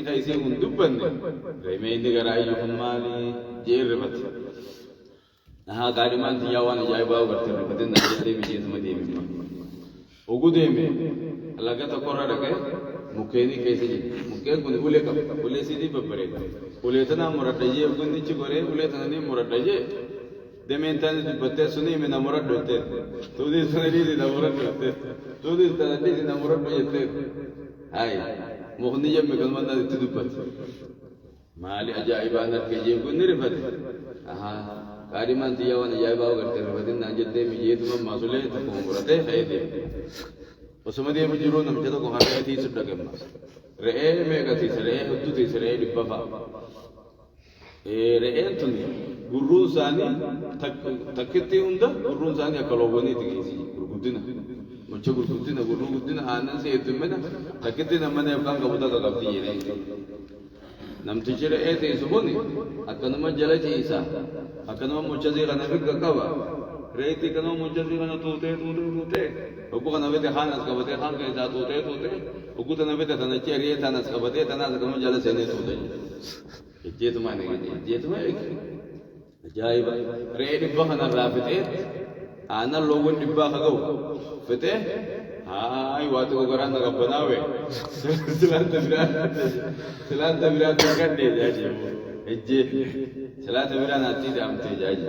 كيسي وندبن ريمين غراي يفمالي جيربت ها غارمان تياوان جايبا وغرتر بدن نجدي بيجي مدي وغديمي لغت قرا ركه مكيني كيسي مكين كن ولك ولي سيدي ببري وليتنا مرتجي كن دي چگوري وليتنا ني مرتجي دمين تان بته سني من مرد دوته تودي سني دي مرد دوته تودي تان دي مرد دوته هاي مغنية مكلمة تدبت مالي أجايبان الكجيب كن رفت كارمان تياوان أجايبا وغرتر رفتن ناجدة ميجيت من مسؤولية تكون برته خيدي وسمدي مجرون مجدا کو ہمیں تھی سب لگے ماس رے میں گتی سرے حدود تھی سرے ڈبا رے انتنی گرو سانی تکتی ہوندا گرو سانی کلوونی تگیسی گرگدنا مچو گرگدنا گرگدنا آنن سے تمنا تکتی نمنے کان گبدا کا گبتی ہے نم تجرے تے سبونی اکنما جلتی عیسا اکنما مچزی غنا بگکوا ريتي كانوا مجربين توتي وكنا بيت خانس كبتي خان كذا توتي وكنا بيت تناچريه تناس كبتي تناس كم جلسني توتي جيت ما نيجي جيت ما جايب ريدي بخنا رافته انا لوغن دبا خغو فته هاي واتو غران غبناوي سلام تبرات كدي جاجي اجي سلام تبرات ناتي دامتي جاجي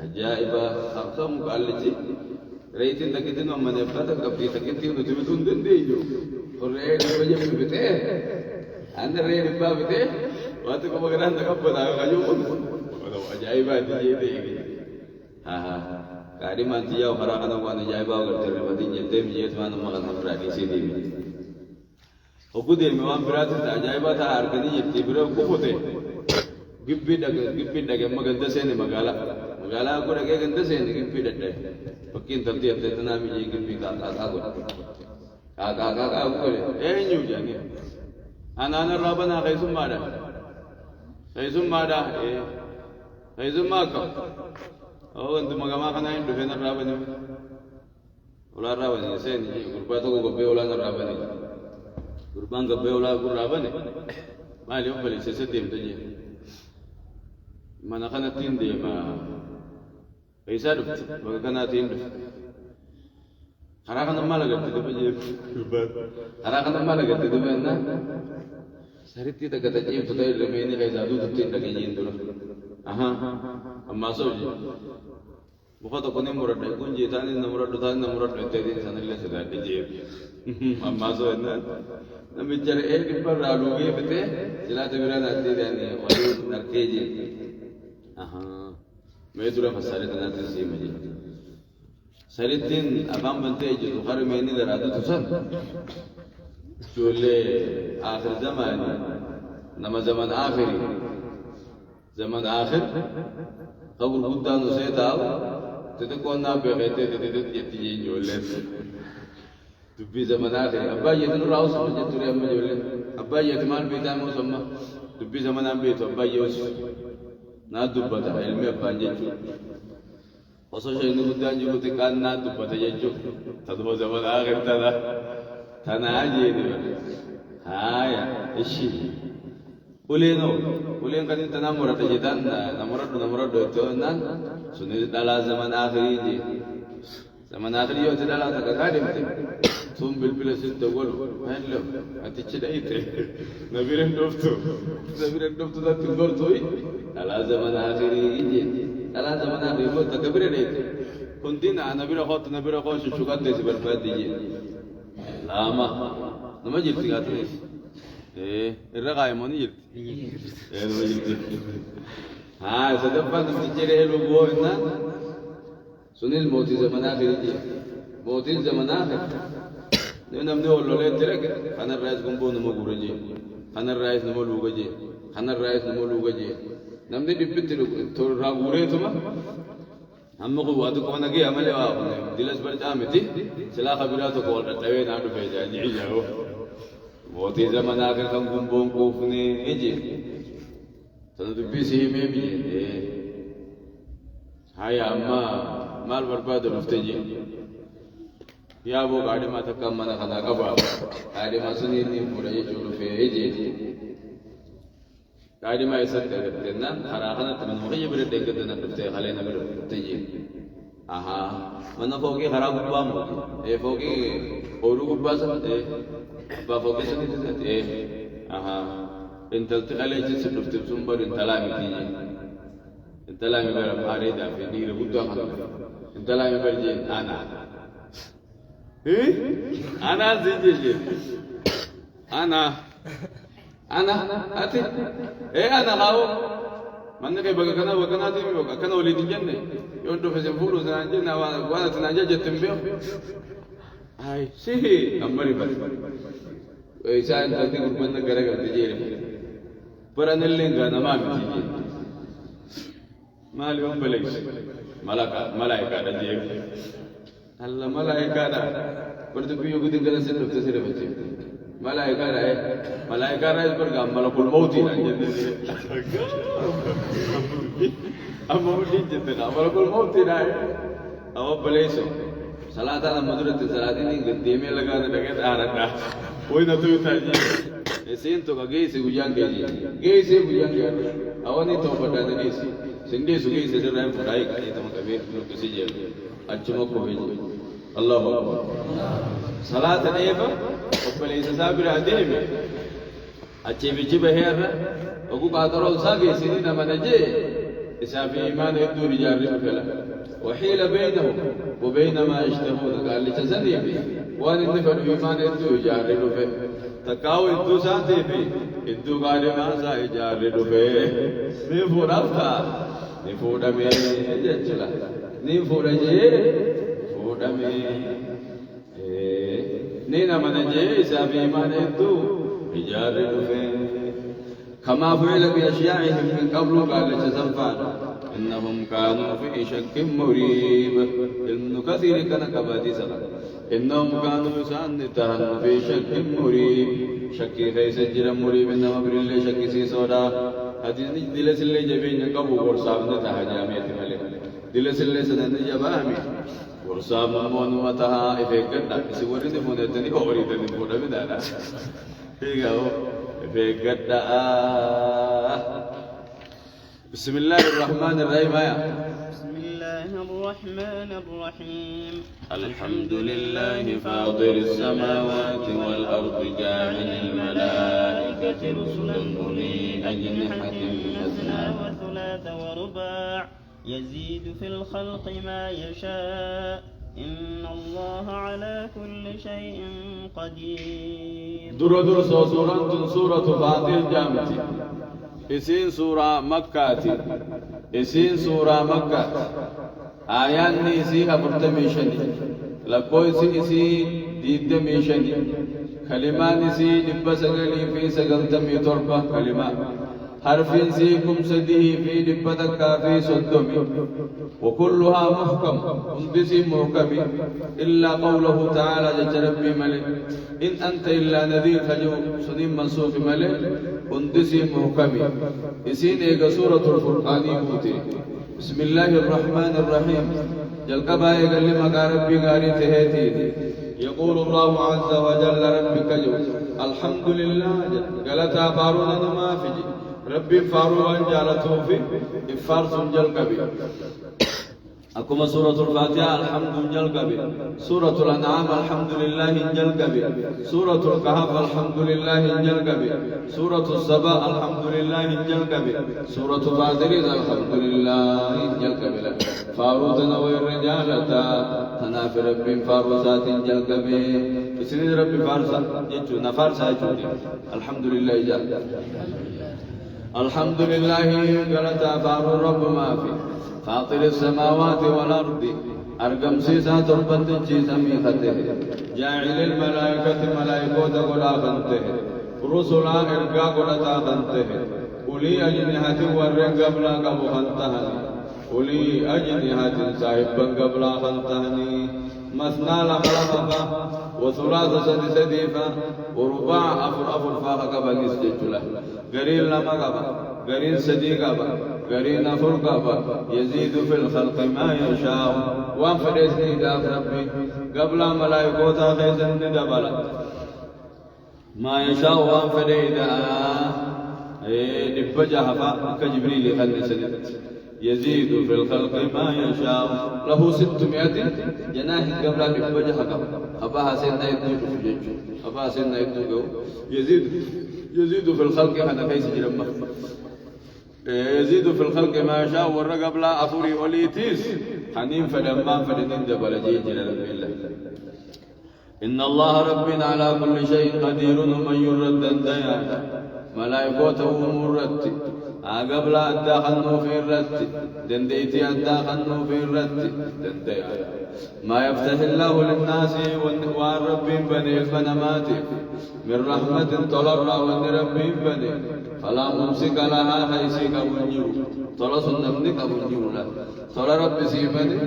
أجائبا خمسة مقالتي ريتين تكتين ومن يفتح قبضي تكتين وتبتون دنديجو والرئيل بجم بته عند الرئيل بابته واتكو بغران تكبر خجوم ولو أجائبا تجي تيجي كاري مان تيا وخراقنا وان أجائبا وغرتر فتين جتهم جيت مان مغن نفرادي سيدي وكودي موان براتي أجائبا تا أركني جتي برو كوفته gibbi daga maganda sene magala ko daga ganda sene gibbi dadda pakkin tanti atte tanami je gibbi ka ko nyu jani anana rabana khaisum mada khaisum maka oh antu magama kana indu fena rabani ula rabani sene gurba to gobbe ula rabani gurban gobbe ula rabani mali ombali sese dem taje mana kana tinde ma isa duft baga kana tinde haraka namma lagatti de baje haraka namma lagatti de na sariti daga ta ji to dai lemeni ga zadu dutte daga yin dura aha amma soji bukhata kone murad kunje tani namurad te din sanille se da je amma so na namichar ek par raluge bete jila tabirana ati dani wali narkeji मैं तुरा फसारे तना तेरे से मुझे सारे दिन अबाम बनते हैं जो हर महीने कराते तो सब चोले आखिर ज़माने नम ज़मान आखिर कब्र बुद्धा नुसे ताव तेरे कौन ना बेगते तेरे येती ये चोले तू भी ज़मान आखिर अब्बा ये तो राव समझे तुरे अम्म चोले अब्बा ये तुम्हारे पिता मो सम्मा तू भी ज़मान आम भी तो अब्बा ये उस ना दुbbata ilmi abbaan jechuun osoo isheen guddaan jirutti kaan naa dubbata jechuun tatuma zaman akhir tanaa jeeni haaya ishi uleen kan tanaa murata jedhaan namuradhu ittoo naan suni dhalaa zaman akhirii jee zaman akhirii yoo ti dhalaa takka kaa deemte sun bilbila sitte godhu hello atichi dhayite nabiren dhoftu tatti gortoyi على زمن آخره يجي على زمن آخره هو تكبر ليه كنتين نبيرة خاط شو قد تسبر فادي يجي لا ما نما جبت قاتلس الرقاية موني جبت نما جبت سدفا نمتجري هلو بوهنا سنيل موتي زمن آخر يجي موتي زمن آخر نمني والله ليه ترك خنا الرئيس قنبو نمو قرجي خنا الرئيس نمو لوجي خنا الرئيس نمو لوجي namni dhibbitti irraa guureetuma amma quwwaatu qofa nagee amalee waa dilas barcaa miti silaa kabiraa tokko wal dhadhabee naa dhufee jaajiyyaa'u mootii zamanaa kan gumboon quufnee ije sana dubbii si himee biyye haya amma maal barbaada dhufte je yaa boo qaadhimaa takka mana kanaa qaba qaadhimaa suniin fuudha jechuu dhufee ije قاعد ما يصدق قدنا خراخنا من مغيب برد قدنا بتي خلينا برد تجي آها من فوقي خراب بامو إيه فوقي أورو كباس إيه بفوقي سنتي إيه آها إن تلت عليه جنس نفط سنبر إن تلامي تيجي إن تلامي برا باريدا في نير بدو خان إن تلامي برجي أنا إيه أنا زيجي أنا أتي إيه أنا لاو من كي بقى كنا تيمي بقى كنا وليد الجنة يوندو في سنفورو سنجنا وانا سنجا جتنبيو هاي سيه أمري بس إيشان تلتي كربنا كرجع تجيري بران اللينغا نما بتيجي ما اليوم بليش ملاك رجيم الله ملاك هذا برضو بيجو كده كده سنة بتسير بتجي ملاك هذا برجع ملاك الموت يعني أما مولين جدنا ملاك الموت يعني أما بليشو صلاة على مدرة صلاة دي قديمة لقى ده أردا وين أتوي تاجي إسين تو كجيسي وجان جيسي وجان أواني تو بدا جيسي سندي سوكي سيدنا فراي كاي تام كبير لو كسي جل أجمع كوي الله أكبر صلاة نيفا وبليس سابر أديم أجي بيجي بهير أقول قادرون ساقي سيدنا منجي إسافي إيمان يدور جاري فلا وحيل بينهم وبين ما يشتهون قال لتزني بي وان النفر إيمان يدور جاري فلا تكاو إدو ساتي بي إدو قال ما سا جاري فلا نفو رفتا نفو دمي جتلا نفو رجي فو دمي نينا منجي إسافي إيمان يدور جاري فلا كما فعل بأشياعهم من قبل قال لتزنفان إنهم كانوا في شك مريب ابن كثير كان كبادي سلا إنهم كانوا يسانتهن في شك مريب شك خيس جرم مريب إنما بريل شك سي سودا حديث دل سلة جبين يقبو ورصاب نتها جامعة ملك دل سلة سنن جبامي ورصاب ممون متها إفكرنا سوري نفونتني أوري تني فودا بدانا هيك هو إفكرنا بسم الله الرحمن الرحيم بسم الله الرحمن الرحيم الحمد لله فاطر السماوات والأرض جاعل الملائكة رسلا أولي أجنحة مثنى وثلاث ورباع يزيد في الخلق ما يشاء إن الله على كل شيء قدير در سورة فاطر جامتي إسين سورة مكة إسين سورة مكة آيان إسيها برتميشني لكوي إسي ديد ميشني كلمان إسي لبس غلي في سقلتمي تربة كلمات حرف سيكم سديه في لبتك في صدمي وكلها محكم انبسي محكم إلا قوله تعالى جربي ملك إن أنت إلا نذير خجو صديم منصوف ملك انبسي محكم إسين إيقى سورة الفرقان بوتي بسم الله الرحمن الرحيم جلقبا يقل لما ربي قاري تهيتي يقول الله عز وجل ربك جو الحمد لله قالتا فارونا ما فيجي ربي فاروان جالته في إفارس جلقبي أكما سورة الفاتحة الحمد جلقبي سورة الأنعام الحمد لله جلقبي سورة الكهف الحمد لله جلقبي سورة السبا الحمد لله جلقبي سورة فاطر الحمد لله جلقبي فاروتنا والرجالة تنافي ربي فاروسات جلقبي بسنين ربي فارسا يجو نفارسا يجو الحمد لله جلقبي الحمد لله قالت فار الرب ما في فاطر السماوات والأرض أرقم سيسا تربت جيسا ميخته جاعل الملائكة ملائكة قلا خنته رسلا إرقا قلتا خنته أولي أجنحة ورن قبلا قبو خنتهني أولي أجنحة صاحبا قبلا خنتهني مثنى لخلقا وثلاث سديفا ورباع أفر فاق قبل نسجد قرين لما قبل قرين سدي قبل قرين أفر قبل يزيد في الخلق ما يشاء وانفرسني داف ربي قبل ملائكوتا خيزن دبلا ما يشاء وانفريدا بجاه كجبريل خلصت يزيد في الخلق ما يشاء له 600 جناح قبل بجاه أباها سيدنا يدوج أباها سيدنا يدوج يزيد في الخلق هذا كيس جرمه يزيد في الخلق ما يشاء والرقب لا أفوري وليتيس حنين فلما فلنين دبل جيجل رب الله إن الله ربنا على كل شيء قدير ومن يرد الديان ملائكته مرت قبل أدخلوا في الرد دنديتي أدخلوا في الرد دنديان ما يفتح الله للناس والرب بني فنمات من رحمة طلر ونرب بني فلا ممسك لها حيثك أبنيو طلس النمنك أبنيو لا طلر رب سيبني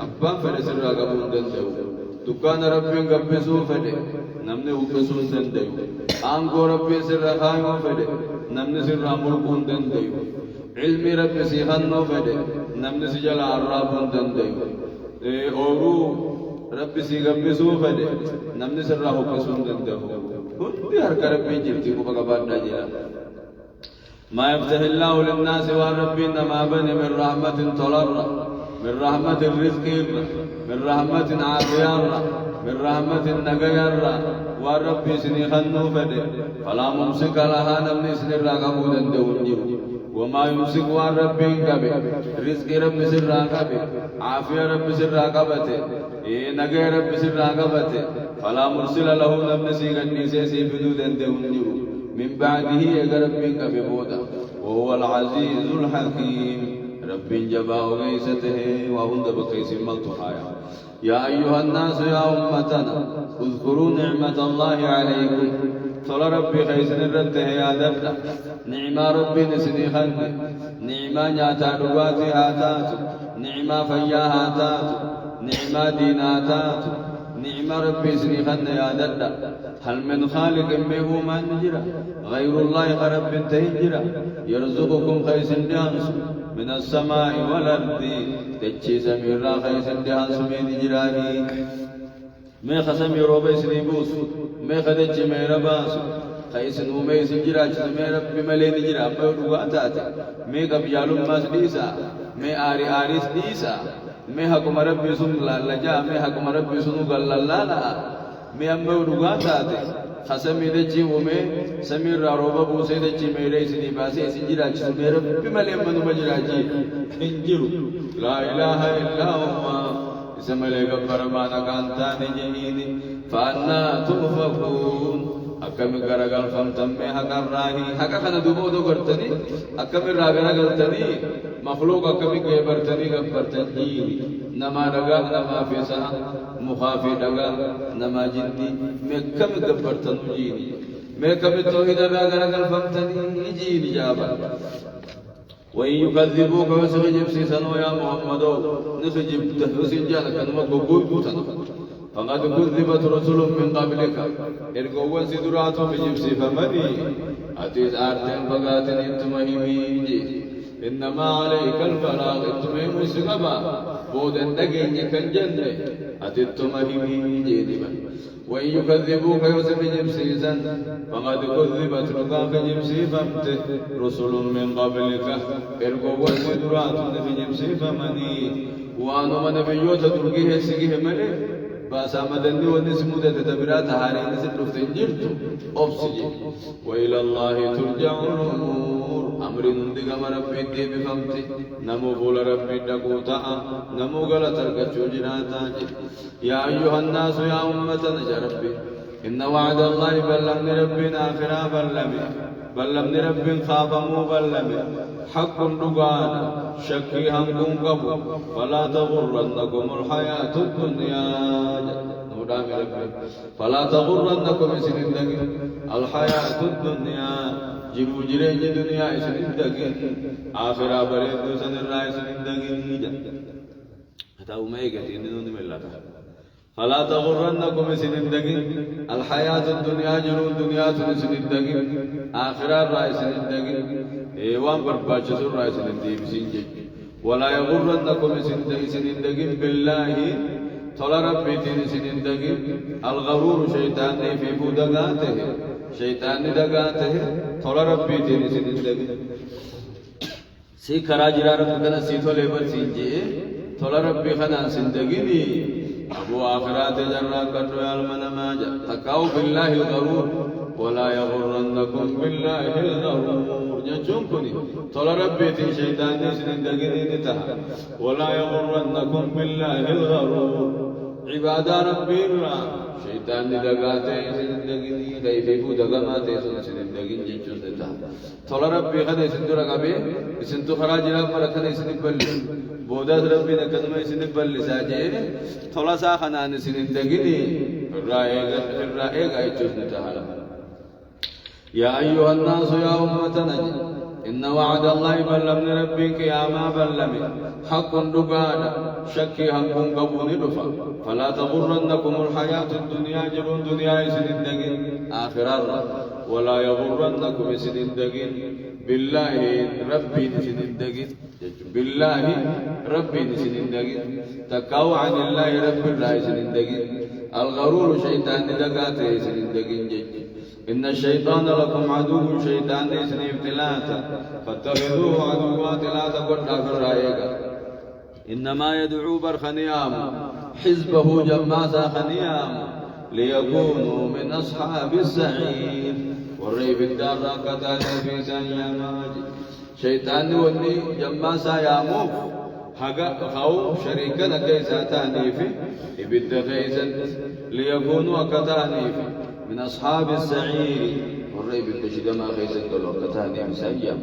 أبا فرسر رقبون دندو دكان رب قبسو فدي نمني وقسو دندو آنكو رب سر خايو فدي نمني سر ملقون دندو علم رب سيخنو فدي نمني سجل عرابون دندو أورو رب سيقبسو فدي نمني سر قسو دندو كل هرك ربي جبتي كوبا كبار نجيلا ما يفتح الله للناس والرب إنما بني من رحمة طلر من رحمة الرزق من رحمة عافية من رحمة النجير والرب سني خنو فدي فلا ممسك لها نمني سن الرقبود دونيو وما يمسك والرب كبي رزق رب سر رقبه عافية رب سر رقبته نجير رب سر رقبته فلا مرسل له نمني سيغني سيسي بدود دونيو من بعده يقرب منك ببودا وهو العزيز الحكيم رب جباء غيسته وهند بقيس ملتحايا يا أيها الناس يا أمتنا اذكروا نعمة الله عليكم صلى ربي خيس نرته يا دبدا نعمة ربي نسني خن نعمة ناتا رباتي هاتات نعمة فيا هاتات نعمة دين هاتات نعمة ربي سني خن يا دبدا هل من خالق به ما نجرا غير الله رب تهجرا يرزقكم خيس دهانس من السماء والأرض تجي سميرا خيس دهانس من جراني ما خسمي روبي سنيبوس ما خدج ميرا باس خيس نومي سجرا سميرا بملين جرا برواتات ما قبيالهم ماس ديسا ما آري آريس ديسا ما حكم ربي سن لجا ما حكم ربي سن غللالا मैं अम्बे उड़ुगा ताते खसमी दच्ची वो में समीर रारोबा बूसे दच्ची मेरे इसी बासे इसी जिराची मेरे पिमले मनु बजराची इंजिरु ला इलाहा इल्ला हुवा इसमले गब्बरमाना कांता निजहीनी फान्ना तुफकून अकम करगल फमतम में हकर राही हका खना दुबो दो करतनी अकम रागरा करतनी मखलूक अकम के बर्तनी गब्बरतनी नमा रगा नमा फिसा मुखाफी डगा नमा जिंदी मैं कम गब्बरतन जीनी मैं कभी तौहीद रागरा गल फमतनी जीनी जाबा वही युकذبوك वसजब सिसनो या मोहम्मदो नसजब तहसीन जाना कनमा गोगोई बुतनो فقد كذبت رسل من قبلك ارجوون سدراتهم بجبسي فمني أتيت آرتين فقاتل انتمهيمي إنما عليك البلاغ انتمهيم السقبا بود الدقين يكن جنة أتيت مهيمي جيدبا وإن يكذبوك يوسف بجبسي زن فقد كذبت رقاك جبسي فمته رسل من قبلك ارجوون سدراتهم بجبسي فمني وأنو من بيوت ترقيه سقيه ملك باسا مدني ونسمودة تبرات هاري نسل رفتنجرت أبسجي وإلى الله ترجع الأمور أمر نندق مربي دي بفمتي نمو فول ربي دقوتا نمو غلط ركتشو جناتا يا أيها الناس يا أمتنا يا ربي إن وعد الله بلغني ربنا آخرا بلغني رب خافمو بلغني حق رقانا شكي همكم قبو فلا تغرنكم الحياة الدنيا فلا تغرنكم سندق الحياة الدنيا جبو جريج دنيا سندق آخرا بريد سن الرأي سندق هتاو ما يقتي إنه نملا فلا تغرنكم سندق الحياة الدنيا جرو الدنيا سندق آخرا الرأي سندق وان برباش سر رأي سندق سنجي ولا يغرنكم سندق بالله طلع ربي سندق الغرور شيطان في بودغاته شيطان دقاته طول ربي تين سندقين سي كراجرا ربنا سي طول برسيجي طول ربي خنا سندقيني أبو آخرات جرى قدر المنماج تقاو بالله الغرور ولا يغرنكم بالله الغرور جنشون كني طول ربي تين شيطان سندقيني نتها ولا يغرنكم بالله الغرور عباد ربي الله شيطان دقاته سندقيني كيف دقماته سندقين جنشون نتها طول ربي خنا سندرق أبي سنتو خراج رب خنا سندبل بودات ربي نكدم سندبل ساجين طول ساخنا سندقيني الرائق أيتوس نتها يا أيها الناس يا أمتنا إن وعد الله بلغ ربك يا ما بلغ حق دقانا شكي هم قبون دفا فلا تغرنكم الحياة الدنيا جرون دنيا سندقين آخرار ولا يغرنكم سندقين بالله ربي سندقين بالله ربي سندقين تقاو عن الله رب الله سندقين الغرور شيطان دقاته سندقين جيج إن الشيطان لكم عدو شيطان اسم ابتلاء فاتخذوه عدوات لا تقل في الرأيك إنما يدعو برخنيام حزبه جماسا خنيام ليكونوا من أصحاب السعير والريب الدار قتال في سنياماج شيطان وني جماسا ياموف حقا خو شريكنا كيسا تانيفي ابد كيسا ليكونوا كتانيفي من أصحاب السعير والريب الكشد ما خيسا قالوا كتاني مسايا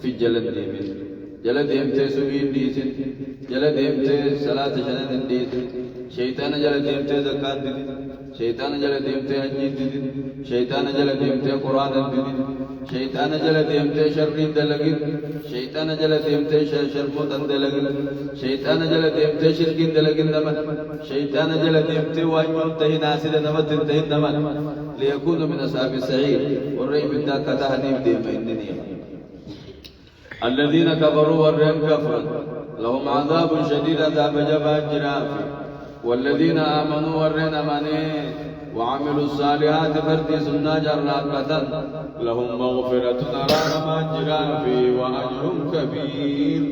في الجلد من جلد يمتي سبيل ديسن جلد يمتي صلاة جنان ديسن شيطان جلد يمتي زكاة دين شيطان جلد يمتي حج دين شيطان جلد يمتي قرآن دين شيطان جلد يمتي شر دلقين شيطان جلد يمتي شرموت دلقين شيطان جلد يمتي شرك دلقين نمن شيطان جلد يمتي واجب تهي ناسد نمت تهي نمن ليكونوا من أصحاب السعير والريب ذاك تهديم ديم إنني الذين كفروا والرين كفرا لهم عذاب شديد عذاب جبا جرافي والذين آمنوا والرين أمانين وعملوا الصالحات فردي سنة جرابة لهم مغفرة أرام جرافي وأجر كبير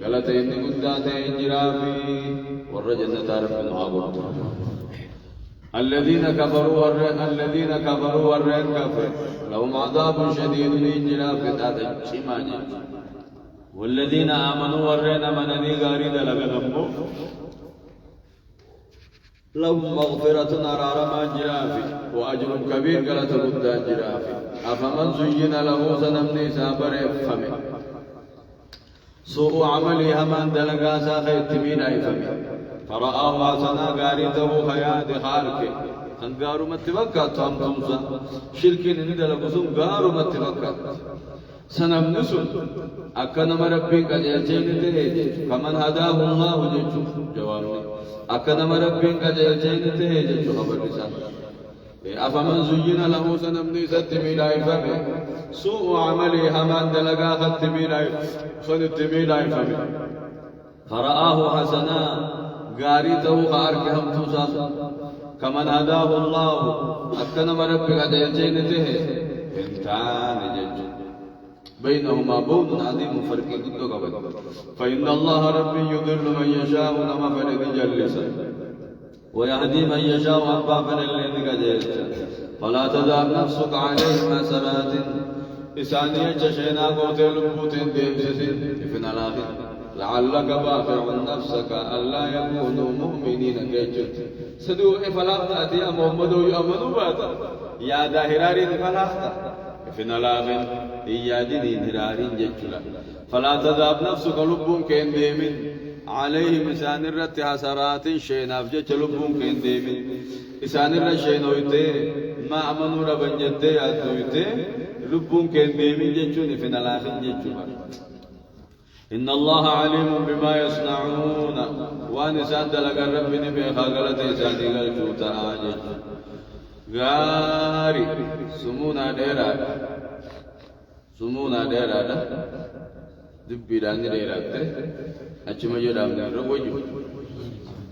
قالتين قداتين جرافي والرجنة تعرف من عقوبته الذين كفروا والرين كفر لهم عذاب شديد من جرافي تاتي شماجي والذين آمنوا والرين أمانني غاري دلقنمو لهم مغفرة أرارما جرافي وأجر كبير قالت قدان جرافي أفمن زين له سنمني سابر فمي سوء عملي همان دلقا ساخي التمين أي فمي فرآه حسنا غاريته خياد خارك خن غارو متبقى تام تمسا شركين ندلقسم غارو متبقى سنمنسن أكنا مربي قد يلجين كمن هداه الله جيجو جوابني أكنا مربي قد يلجين جيجو خبر لسان أفمن زين له سنمني ستميلاي فمي سوء عملي همان دلقا ستميلاي فمي فرآه حسنا غاريته خارك هم توساس كمن هداه الله أكنا مربي قد يلجين انتان جيجو بينهما بعد عظيم فرق قد قبل فإن الله ربي يضل من يشاء لما فرق جلسا ويهدي من يشاء أبا فللين جلسا فلا تذهب نفسك عليهم حسرات إسانية شينا قوتل بوتين ديمسسين إفن الآخر لعلك باخع نفسك ألا يكونوا مؤمنين كيجت سدو فلا تأتي محمد يؤمنوا باتا يا داهرارين فلا فين الآخر إيادين هرارين جتلا فلا تذهب نفسك لبون كين ديمين عليه مسان الرت حسرات شينا فجت لبون كين ديمين إسان الرت شينويته ما أمنوا ربن جته ياتويته لبون كين ديمين جتون فين الآخر جتلا إن الله عليم بما يصنعون وانسان دلق الرب نبي خاقلت إساني قلتوتا آجج غاري سمونا ديرا دبي داني ديرا أجمع جدام نيرو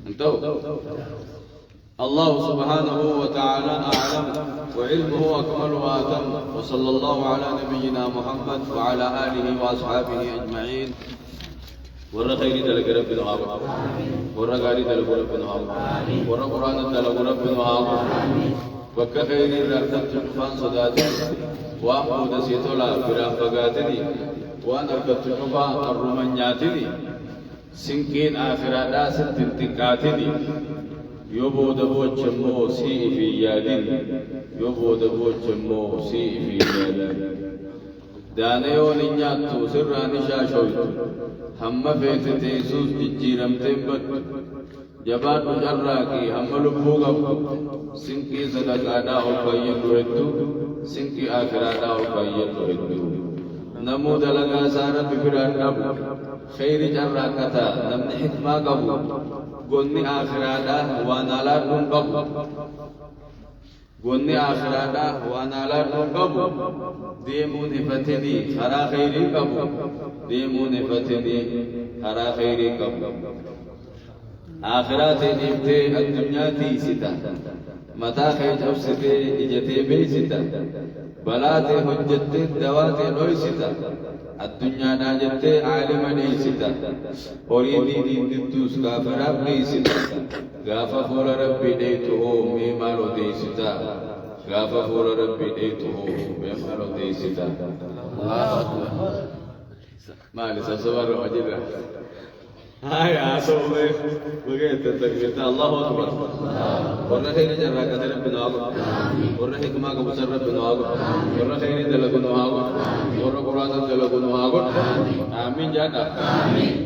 انتو الله سبحانه وتعالى أعلم وعلمه أكمل وأتم وصلى الله على نبينا محمد وعلى آله وأصحابه أجمعين ورّا خيري دلق ربنا وعبد ورّا غاري دلق ربنا وعبد ورّا قرآن دلق ربنا وعبد وكا خيري رأتم تنفان صداتي وأمود سيطولا برام بغاتني وأن أركب تنفان الرومانياتني سنكين آخرادا ستنتقاتني يوبو دبو جمو سي في يادين يوبو دبو جمو سي في يادين دانيو نياتو سراني شاشويت هم فيت تيسوس جيرم تيمبت جبات جراكي هم لبوغب سنكي صدقادا وفايد وهدو سنكي آخرادا وفايد وهدو نمو دلقا سارة بفران قبو خير جراكتا نمن حكما قبو قلني آخرادا وانا قبو قلني آخرادا وانا قبو ديمون فتني خرا خيري قبو ديمون فتني خرا خيري قبو آخرات نمتي الدنيا تيستا متى خيج أفسدي إجتي بيستا بلاتي حجتي دواتي نويستا الدنيا ناجتي عالم نيستا وريدي دين دتوس كافراب نيستا غافا فور ربي ديتو ميمالو ديستا غافا فور ربي ديتو ميمالو ديستا الله أكبر مالي سبسوار وجبه هاي عصومي بقيت التكبير الله أكبر ورّا خير جرّا كثير بنواقو ورّا حكمة كبسر بنواقو ورّا خير دل بنواقو ورّا قرآن دل بنواقو آمين جاتا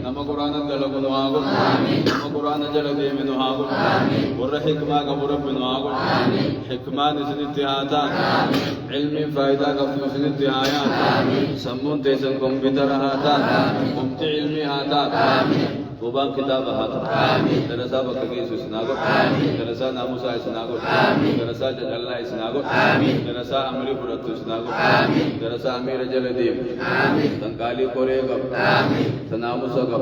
نما قرآن دل بنواقو نما قرآن جل دي بنواقو ورّا حكمة كبر بنواقو حكمة نسنتهاتا علم فائدة كبر نسنتهايا سمون تيسن كمبيوتر هاتا ممت علمي هاتا وبان كتاب هذا درسا بكري سناغو درسا ناموسا سناغو درسا جلال سناغو درسا امري فرت سناغو درسا امير جلديب تنقالي كوريغ تناموسا غ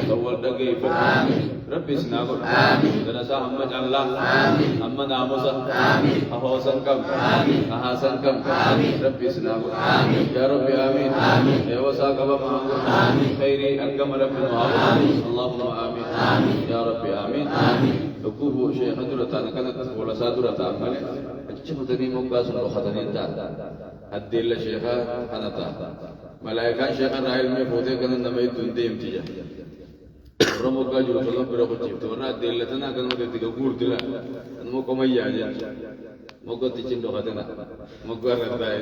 تول دغي ربي سناغو درسا محمد الله اما ناموسا اهو سنكم اها سنكم ربي سناغو يا ربي امين ايوسا كبا خيري أنكم ربنا اللهم آمين يا ربي آمين أكوه شيخ درتان كانت ولا سادرة عمله أجمعتني مقاس وخدني تا الدل شيخا أنا تا ملائكة شيخا رايل में बोधे करने नमे तुंदे इम्तिजा रमो का जो कलम पर कुछ चिप्त वरना दिल तना कलम के दिल गुड़ दिला नमो कमैया जा मगो तिचिन दो खतना मगो रहता है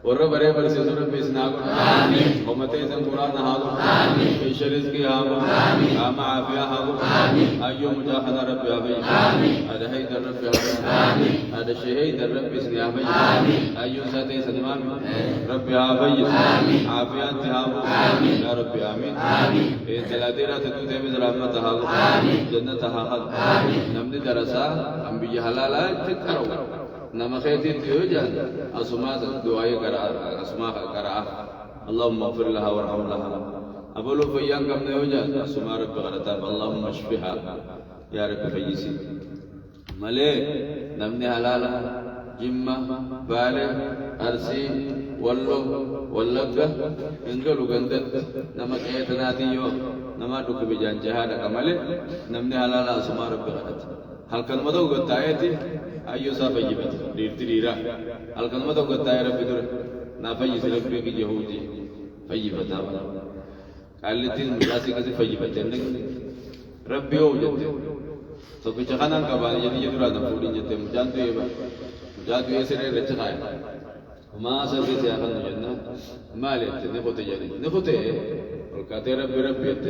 ورّا برے بر سے سورۃ میں سناگو آمین امتے سے قرآن ہاگو آمین شریعت کی ہاگو آمین عام عافیہ ہاگو آمین ایو مجاہدہ رب یابی آمین ادہی در رب یابی آمین ادشہی در رب اسن یابی آمین ایو ساتے سنمان رب یابی آمین عافیات ہاگو آمین یا رب آمین آمین اے دلادیرہ تدوتے میں رحمت ہاگو آمین جنت ہاگو آمین نمدی درسا انبیاء حلالہ تکرو نما خيتي تيوجا أسماء دعاء قراء أسماء قراء اللهم اغفر لها وارحم لها أبولو فيان كم نيوجا أسماء رب غرتاب اللهم اشفها يا رب فيسي ملي نمني حلالا جمّة بالي أرسي ولو ولقة إنجلو غندت نما كيتناتيو نما دوك بجان جهادا كمالي نمني حلالا أسماء رب غرتاب هل كان مدو غتايتي أيو سافيبت ديرتيرا هل كان مدو غتاي ربي دور نافيس ربي كي يهودي فيبت قالتين مجاسي كسي فيبت ربي هو جت تو بيچخانا كبان يدي يدرا نفودين جت مجانتو يبا مجانتو يسير رچخاي ما سبي سياخن جنة مالت نخوتي جاني نخوتي ولكاتي ربي ربي يت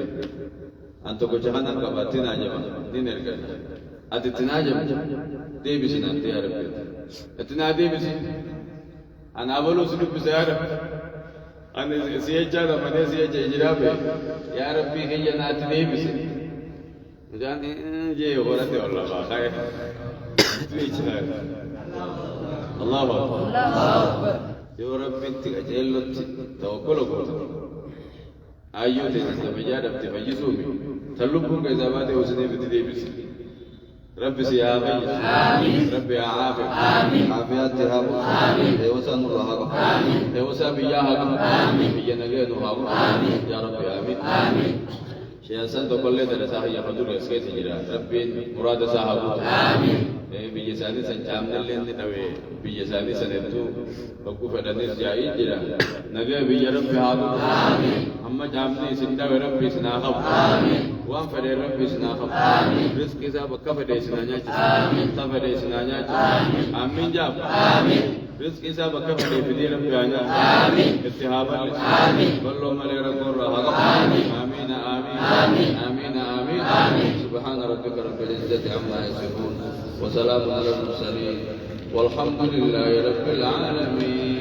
أنتو بيچخانا كباتين آجما دينير كنا أتي تناجم دي بسنا يا ربي اتنا دي بسي أنا أولو سلوك بسيارة أنا سيجا من سيجا إجرابي يا ربي كي أنا دي بسي جاني جي غورتي والله باخاي الله أكبر يا ربي تجلت توكل قول أيوة تنسى بجارب تفجسومي تلبون إذا ما دي وسنين بتدي بس رب سيابي رب يا عافي عافيات تهاب وسن الله وسن بياها بيجنا جنوها يا رب آمين شيئا سنت كل درسها يا حضور اسكت جرا رب مراد صاحب بيجي سادي سنجام نلين نوي بيجي سادي سنتو بكو فدني جاي جرا نبي بيجي رب هذا أما جامني سندا رب سناخب وان فدي رب سناخب رزق إذا بكا فدي سنانيا تفدي سنانيا آمين جاب رزق إذا بكا فدي رب يانيا اتهابا بلو ملي ركور رها آمين آمين سبحان ربك رب العزة عما يصفون وسلام على المرسلين والحمد لله رب العالمين.